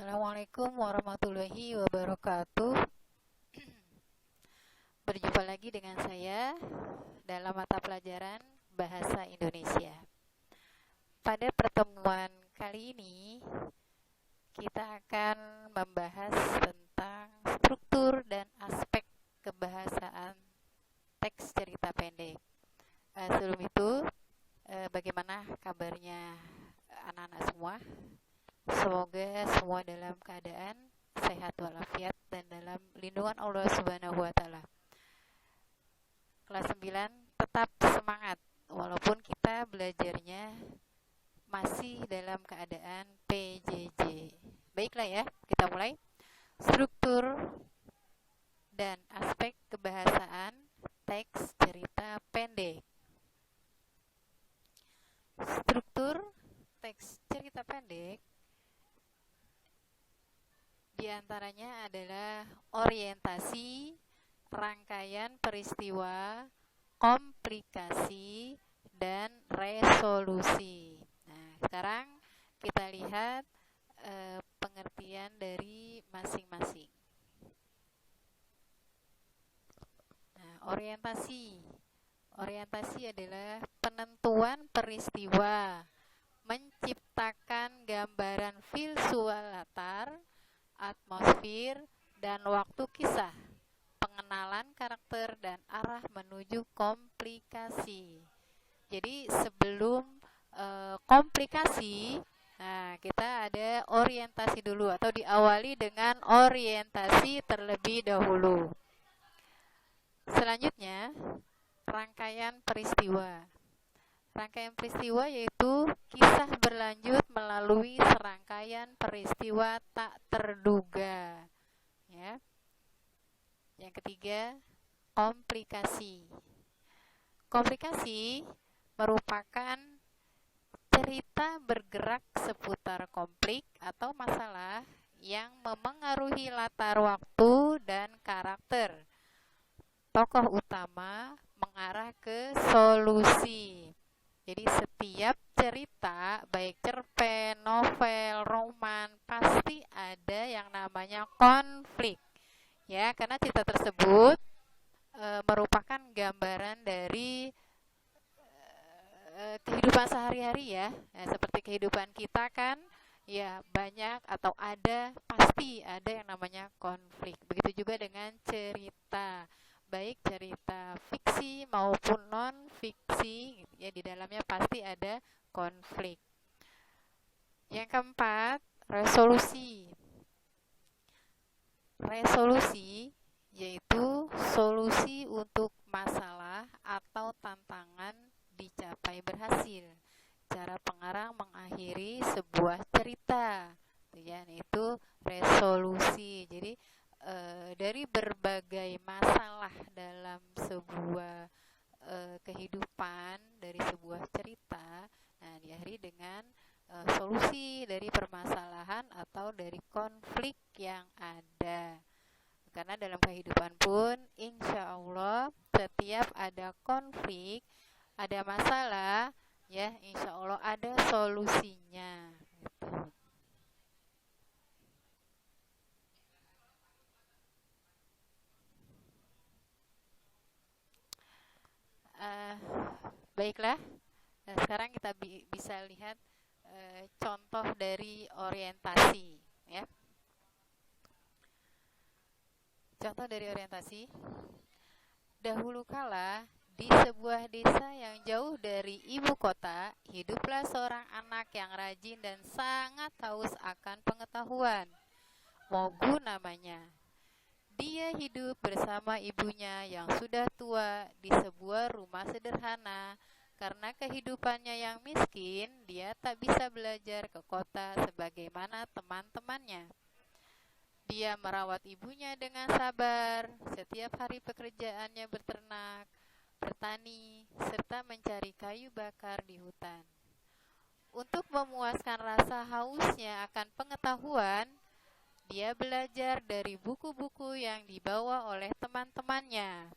Assalamualaikum warahmatullahi wabarakatuh. Berjumpa lagi dengan saya dalam mata pelajaran Bahasa Indonesia. Pada pertemuan kali ini, kita akan membahas tentang struktur dan aspek kebahasaan teks cerita pendek. Sebelum itu, bagaimana kabarnya anak-anak semua? Semoga semua dalam keadaan sehat walafiat dan dalam lindungan Allah Subhanahu wa taala. Kelas 9 tetap semangat walaupun kita belajarnya masih dalam keadaan PJJ. Baiklah ya, kita mulai. Struktur dan aspek kebahasaan teks cerita pendek. Struktur teks cerita pendek di antaranya adalah orientasi, rangkaian peristiwa, komplikasi, dan resolusi. Nah, sekarang kita lihat pengertian dari masing-masing. Nah, orientasi adalah penentuan peristiwa, menciptakan gambaran visual latar, atmosfer, dan waktu kisah, pengenalan karakter, dan arah menuju komplikasi. Jadi sebelum komplikasi, nah kita ada orientasi dulu atau diawali dengan orientasi terlebih dahulu. Selanjutnya, rangkaian peristiwa. Rangkaian peristiwa yaitu kisah berlanjut melalui serangkaian peristiwa tak terduga. Ya. Yang ketiga, komplikasi. Komplikasi merupakan cerita bergerak seputar konflik atau masalah yang memengaruhi latar waktu dan karakter tokoh utama mengarah ke solusi. Jadi setiap cerita, baik cerpen, novel, roman, pasti ada yang namanya konflik. Ya, karena cerita tersebut merupakan gambaran dari kehidupan sehari-hari ya. Seperti kehidupan kita kan, ya banyak atau ada, pasti ada yang namanya konflik. Begitu juga dengan cerita. Baik cerita fiksi maupun non-fiksi, ya di dalamnya pasti ada konflik. Yang keempat, resolusi. Resolusi yaitu solusi untuk masalah atau tantangan dicapai berhasil. Cara pengarang mengakhiri sebuah cerita, yaitu resolusi. Jadi dari berbagai masalah dalam sebuah kehidupan, dari sebuah cerita, nah diakhiri dengan solusi dari permasalahan atau dari konflik yang ada. Karena dalam kehidupan pun insya Allah setiap ada konflik, ada masalah, ya insya Allah ada solusinya gitu. Baiklah, nah, sekarang kita bisa lihat contoh dari orientasi ya. Contoh dari orientasi. Dahulu kala di sebuah desa yang jauh dari ibu kota, hiduplah seorang anak yang rajin dan sangat haus akan pengetahuan. Mogu namanya. Dia hidup bersama ibunya yang sudah tua di sebuah rumah sederhana. Karena kehidupannya yang miskin, dia tak bisa belajar ke kota sebagaimana teman-temannya. Dia merawat ibunya dengan sabar. Setiap hari pekerjaannya berternak, bertani, serta mencari kayu bakar di hutan. Untuk memuaskan rasa hausnya akan pengetahuan, dia belajar dari buku-buku yang dibawa oleh teman-temannya.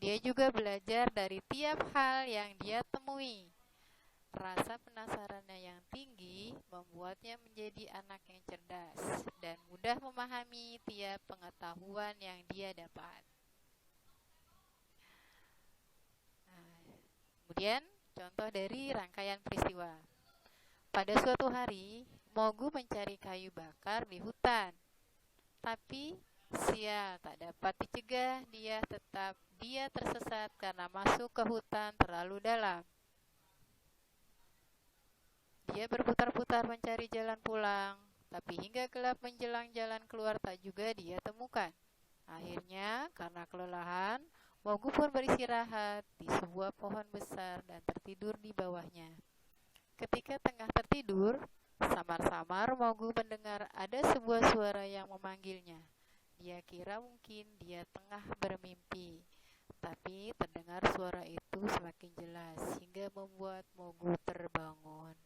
Dia juga belajar dari tiap hal yang dia temui. Rasa penasarannya yang tinggi membuatnya menjadi anak yang cerdas dan mudah memahami tiap pengetahuan yang dia dapat. Nah, kemudian contoh dari rangkaian peristiwa. Pada suatu hari, Mogu mencari kayu bakar di hutan. Tapi sial, tak dapat dicegah, dia tersesat karena masuk ke hutan terlalu dalam. Dia berputar-putar mencari jalan pulang, tapi hingga gelap menjelang jalan keluar tak juga dia temukan. Akhirnya, karena kelelahan, Mogu pun beristirahat di sebuah pohon besar dan tertidur di bawahnya. Ketika tengah tertidur, samar-samar Mogu mendengar ada sebuah suara yang memanggilnya. Dia kira mungkin dia tengah bermimpi, tapi terdengar suara itu semakin jelas hingga membuat Mogu terbangun.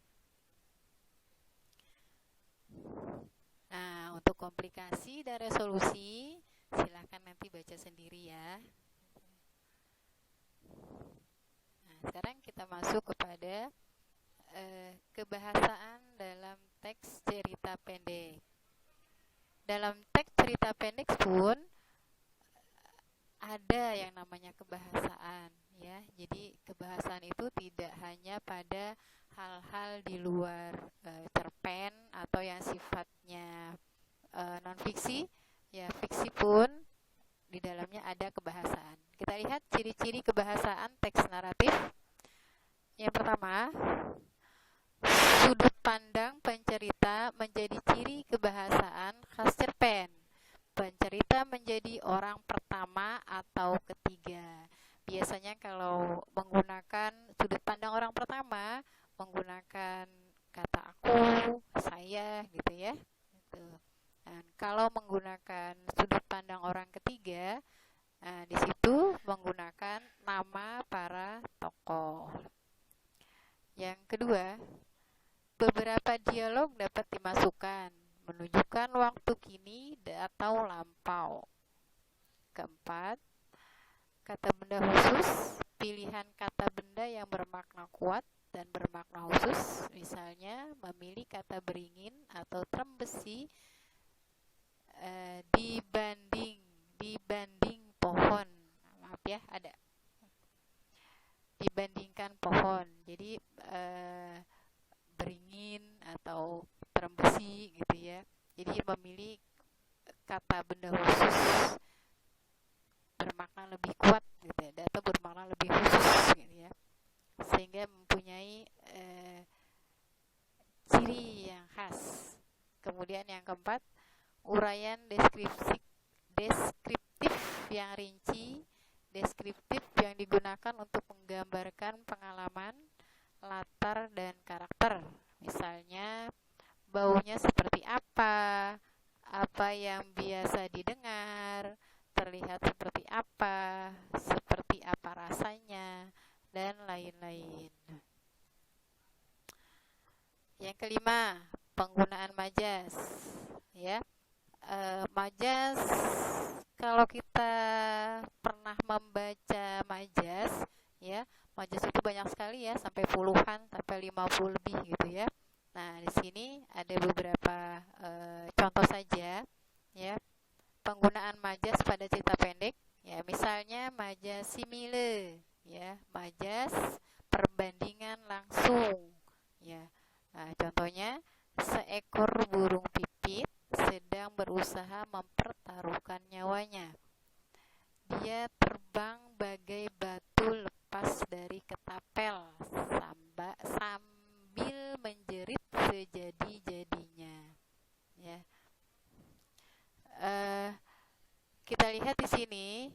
Nah, untuk komplikasi dan resolusi, silakan nanti baca sendiri ya. Nah, sekarang kita masuk kepada kebahasaan dalam teks cerita pendek. Dalam teks cerita pendek pun ada yang namanya kebahasaan ya. Jadi kebahasaan itu tidak hanya pada hal-hal di luar cerpen atau yang sifatnya non fiksi, ya fiksi pun di dalamnya ada kebahasaan. Kita lihat ciri-ciri kebahasaan teks naratif. Yang pertama, sudut pandang pencerita menjadi ciri kebahasaan khas cerpen. Pencerita menjadi orang pertama atau ketiga. Biasanya kalau menggunakan sudut pandang orang pertama, menggunakan kata aku, saya gitu ya. Gitu. Dan kalau menggunakan sudut pandang orang ketiga, nah, di situ menggunakan nama para tokoh. Yang kedua, beberapa dialog dapat dimasukkan, menunjukkan waktu kini atau lampau. Keempat, kata benda khusus, pilihan kata benda yang bermakna kuat dan bermakna khusus, misalnya memilih kata beringin atau trembesi dibanding pohon. Maaf ya, ada dibandingkan pohon. Jadi beringin atau trembesi gitu ya. Jadi memilih kata benda khusus bermakna lebih kuat gitu ya, atau bermakna lebih khusus gitu ya, sehingga mempunyai ciri yang khas. Kemudian yang keempat, uraian deskriptif yang rinci, deskriptif yang digunakan untuk menggambarkan pengalaman, latar, dan karakter. Misalnya, baunya seperti apa yang biasa didengar, terlihat seperti apa rasanya, dan lain-lain. Yang kelima, penggunaan majas. Ya, majas, kalau kita pernah membaca majas, ya, majas itu banyak sekali ya, sampai puluhan, sampai 50 lebih gitu ya. Nah, di sini ada beberapa contoh saja ya. Penggunaan majas pada cerita pendek, ya, misalnya majas simile, ya, majas perbandingan langsung, ya. Nah, contohnya, seekor burung pipit sedang berusaha mempertaruhkan nyawanya. Dia terbang bagai batu lepas dari ketapel sambil menjerit sejadi-jadinya. Ya. Kita lihat di sini,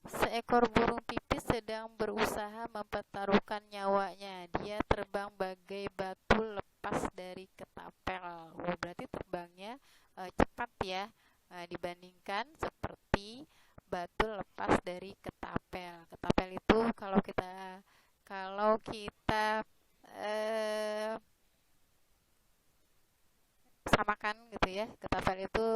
seekor burung pipit sedang berusaha mempertaruhkan nyawanya. Dia terbang bagai batu lepas dari ketapel. Berarti terbangnya cepat ya, dibandingkan seperti batu lepas dari ketapel. Ketapel itu kalau kita samakan gitu ya, ketapel itu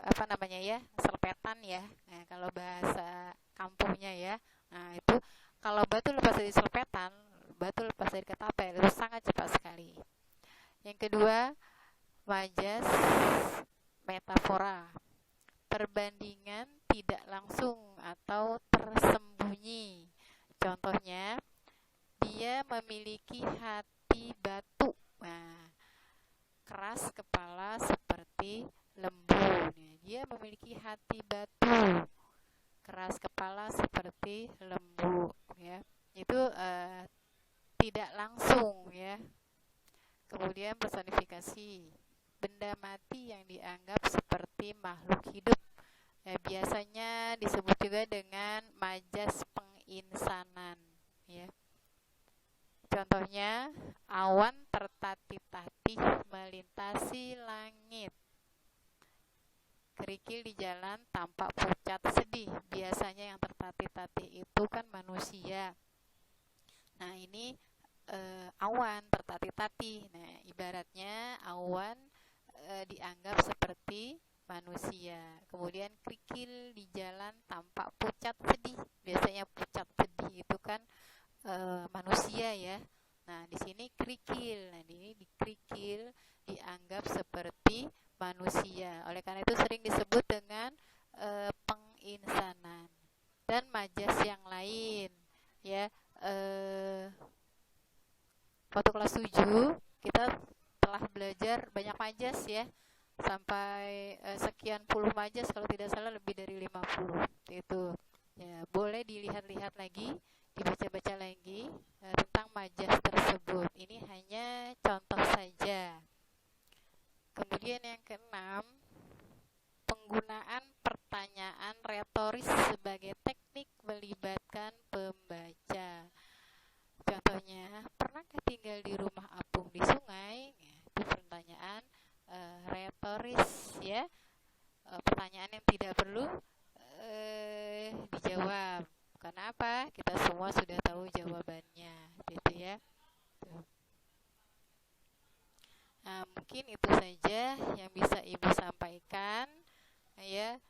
apa namanya ya, selepetan ya. Nah, kalau bahasa kampungnya ya, nah itu kalau batu lepas dari selepetan batu lepas dari ketapel, itu sangat cepat sekali. Yang kedua, majas metafora, perbandingan tidak langsung atau tersembunyi. Contohnya, dia memiliki hati batu. Nah, keras kepala seperti lembu. Nah, dia memiliki hati batu, keras kepala seperti lembu, ya. Itu tidak langsung, ya. Kemudian personifikasi, benda mati yang dianggap seperti makhluk hidup. Ya, biasanya disebut juga dengan majas penginsanan, ya. Contohnya, awan tertatih-tatih melintasi langit. Kerikil di jalan tampak pucat sedih. Biasanya yang tertatih-tatih itu kan manusia. Nah, ini awan tertatih-tatih. Nah, ibaratnya awan dianggap seperti manusia. Kemudian kerikil di jalan tampak pucat sedih. Biasanya pucat sedih itu kan manusia, ya. Nah, di sini kerikil. Nah, ini di kerikil dianggap seperti manusia. Oleh karena itu sering disebut dengan penginsanan. Dan majas yang lain, ya. Waktu kelas 7 kita telah belajar banyak majas, ya. Sampai sekian puluh majas, kalau tidak salah lebih dari 50. Itu. Ya, boleh dilihat-lihat lagi, dibaca-baca lagi tentang majas tersebut. Ini hanya contoh saja. Kemudian yang keenam, penggunaan pertanyaan retoris sebagai teknik melibatkan pembaca. Contohnya, pernahkah tinggal di rumah apung di sungai? Itu pertanyaan retoris, ya. Pertanyaan yang tidak perlu dijawab. Kenapa? Kita semua sudah tahu jawabannya, gitu, ya. Nah, mungkin itu saja yang bisa Ibu sampaikan, ya.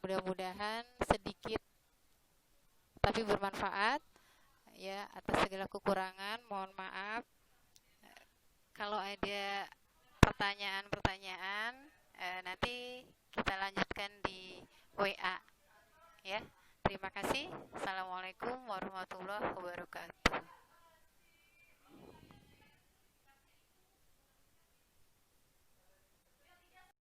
Mudah-mudahan sedikit tapi bermanfaat, ya. Atas segala kekurangan mohon maaf. Kalau ada pertanyaan-pertanyaan, nanti kita lanjutkan di WA, ya. Terima kasih. Assalamualaikum warahmatullahi wabarakatuh.